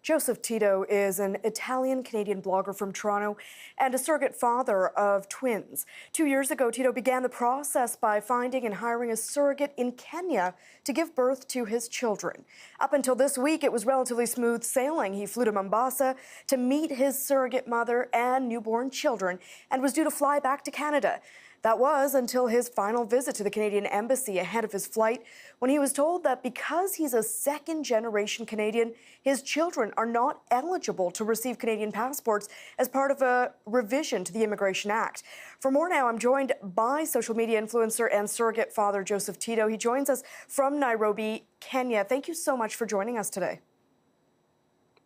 Joseph Tito is an Italian-Canadian blogger from Toronto and a surrogate father of twins. 2 years ago, Tito began the process by finding and hiring a surrogate in Kenya to give birth to his children. Up until this week, it was relatively smooth sailing. He flew to Mombasa to meet his surrogate mother and newborn children and was due to fly back to Canada. That was until his final visit to the Canadian Embassy ahead of his flight, when he was told that because he's a second-generation Canadian, his children are not eligible to receive Canadian passports as part of a revision to the Immigration Act. For more now, I'm joined by social media influencer and surrogate father Joseph Tito. He joins us from Nairobi, Kenya. Thank you so much for joining us today.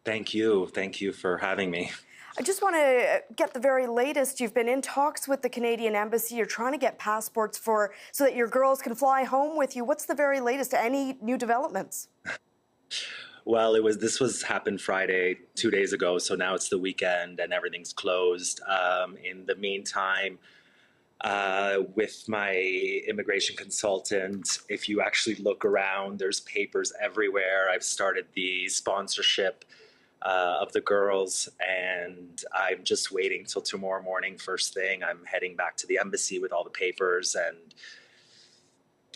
Thank you. Thank you for having me. I just want to get the very latest. You've been in talks with the Canadian Embassy. You're trying to get passports so that your girls can fly home with you. What's the very latest? Any new developments? Well, this was happened Friday, 2 days ago. So now it's the weekend and everything's closed. In the meantime, with my immigration consultant, if you actually look around, there's papers everywhere. I've started the sponsorship of the girls, and I'm just waiting till tomorrow morning. First thing, I'm heading back to the embassy with all the papers, and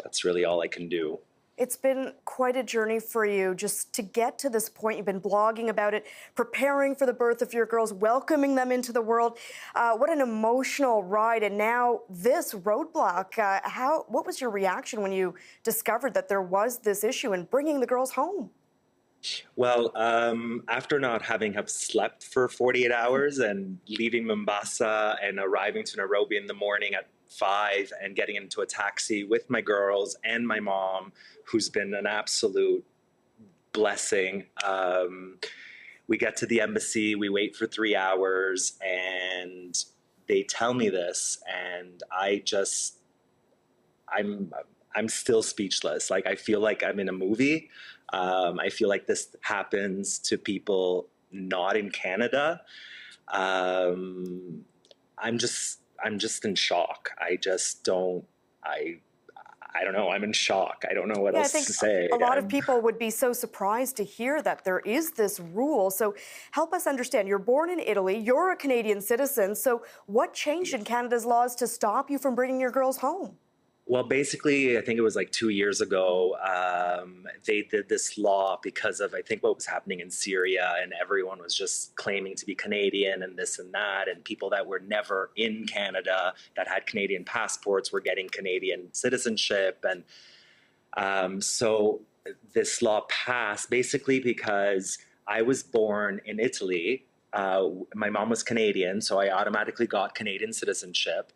that's really all I can do. It's been quite a journey for you just to get to this point. You've been blogging about it, preparing for the birth of your girls, welcoming them into the world. What an emotional ride. And now this roadblock. What was your reaction when you discovered that there was this issue in bringing the girls home? Well, after not having have slept for 48 hours and leaving Mombasa and arriving to Nairobi in the morning at 5 and getting into a taxi with my girls and my mom, who's been an absolute blessing. We get to the embassy, we wait for 3 hours, and they tell me this, and I'm still speechless. Like, I feel like I'm in a movie. I feel like this happens to people not in Canada. I'm just in shock. I don't know. I'm in shock. I don't know what else to say. A lot of people would be so surprised to hear that there is this rule. So help us understand. You're born in Italy. You're a Canadian citizen. So what changed in Canada's laws to stop you from bringing your girls home? Well, basically, I think it was like 2 years ago, they did this law because of, I think, what was happening in Syria, and everyone was just claiming to be Canadian and this and that, and people that were never in Canada that had Canadian passports were getting Canadian citizenship. And so this law passed basically because I was born in Italy. My mom was Canadian, so I automatically got Canadian citizenship.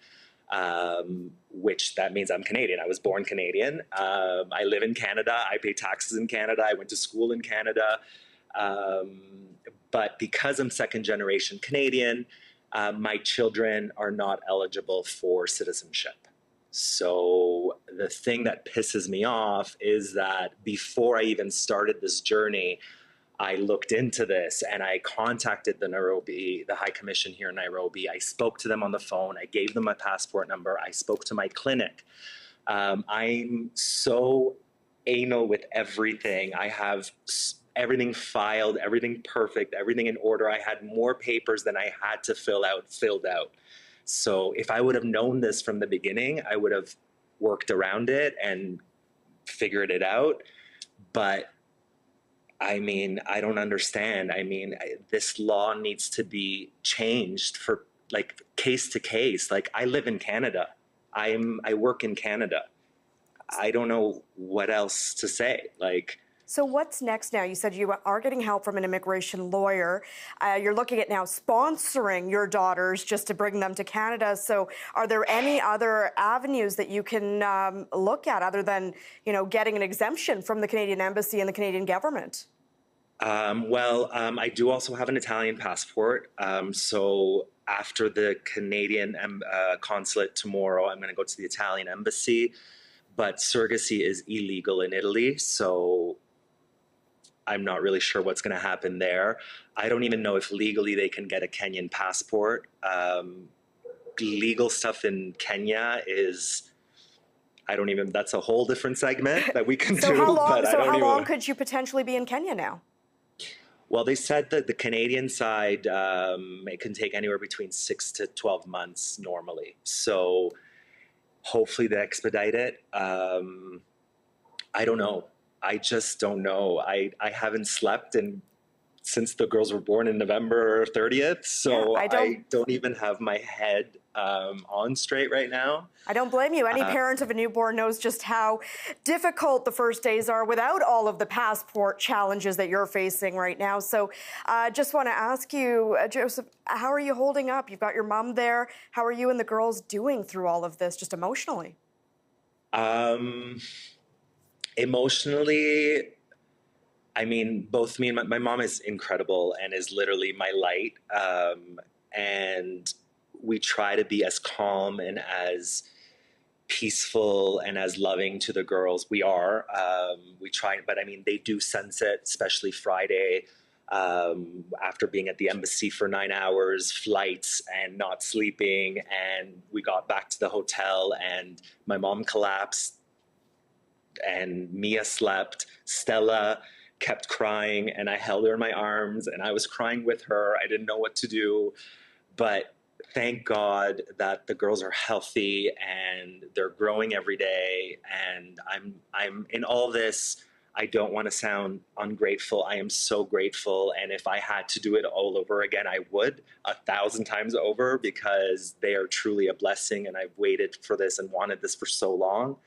Which that means I'm Canadian. I was born Canadian. I live in Canada. I pay taxes in Canada. I went to school in Canada. But because I'm second generation Canadian, my children are not eligible for citizenship. So the thing that pisses me off is that before I even started this journey, I looked into this and I contacted the High Commission here in Nairobi. I spoke to them on the phone. I gave them my passport number. I spoke to my clinic. I'm so anal with everything. I have everything filed, everything perfect, everything in order. I had more papers than I had to filled out. So if I would have known this from the beginning, I would have worked around it and figured it out. But I mean, I don't understand. I mean, this law needs to be changed for like case to case. Like, I live in Canada. I work in Canada. I don't know what else to say. So what's next now? You said you are getting help from an immigration lawyer. You're looking at now sponsoring your daughters just to bring them to Canada. So are there any other avenues that you can look at other than, getting an exemption from the Canadian Embassy and the Canadian government? I do also have an Italian passport. So after the Canadian consulate tomorrow, I'm going to go to the Italian embassy. But surrogacy is illegal in Italy, so I'm not really sure what's going to happen there. I don't even know if legally they can get a Kenyan passport. Legal stuff in Kenya is, that's a whole different segment that we can do. How long could you potentially be in Kenya now? Well, they said that the Canadian side, it can take anywhere between 6 to 12 months normally. So hopefully they expedite it. I don't know. I just don't know. I haven't slept since the girls were born in November 30th. Yeah, So I don't even have my head on straight right now. I don't blame you. Any parent of a newborn knows just how difficult the first days are without all of the passport challenges that you're facing right now. So just want to ask you, Joseph, how are you holding up? You've got your mom there. How are you and the girls doing through all of this, just emotionally? Emotionally, I mean, both me and my mom is incredible and is literally my light. And we try to be as calm and as peaceful and as loving to the girls. We try, but I mean, they do sense it, especially Friday. After being at the embassy for 9 hours, flights, and not sleeping, and we got back to the hotel, and my mom collapsed, and Mia slept. Stella kept crying, and I held her in my arms, and I was crying with her. I didn't know what to do, but thank God that the girls are healthy and they're growing every day. And I'm in all this. I don't want to sound ungrateful. I am so grateful. And if I had to do it all over again, I would 1,000 times over, because they are truly a blessing. And I've waited for this and wanted this for so long.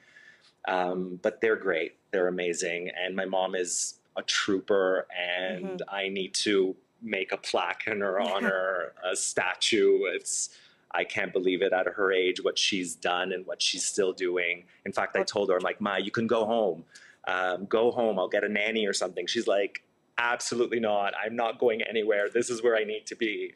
But they're great. They're amazing. And my mom is a trooper, and I need to make a plaque in her honor, a statue. I can't believe it at her age, what she's done and what she's still doing. In fact, I told her, I'm like, Ma, you can go home. Go home. I'll get a nanny or something. She's like, absolutely not. I'm not going anywhere. This is where I need to be.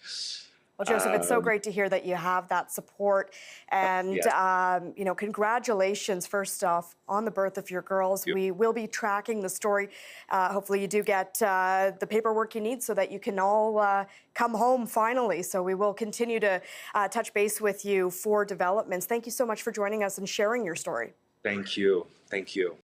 Well, Joseph, it's so great to hear that you have that support. And, yes. you know, congratulations, first off, on the birth of your girls. We will be tracking the story. Hopefully you do get the paperwork you need so that you can all come home finally. So we will continue to touch base with you for developments. Thank you so much for joining us and sharing your story. Thank you. Thank you.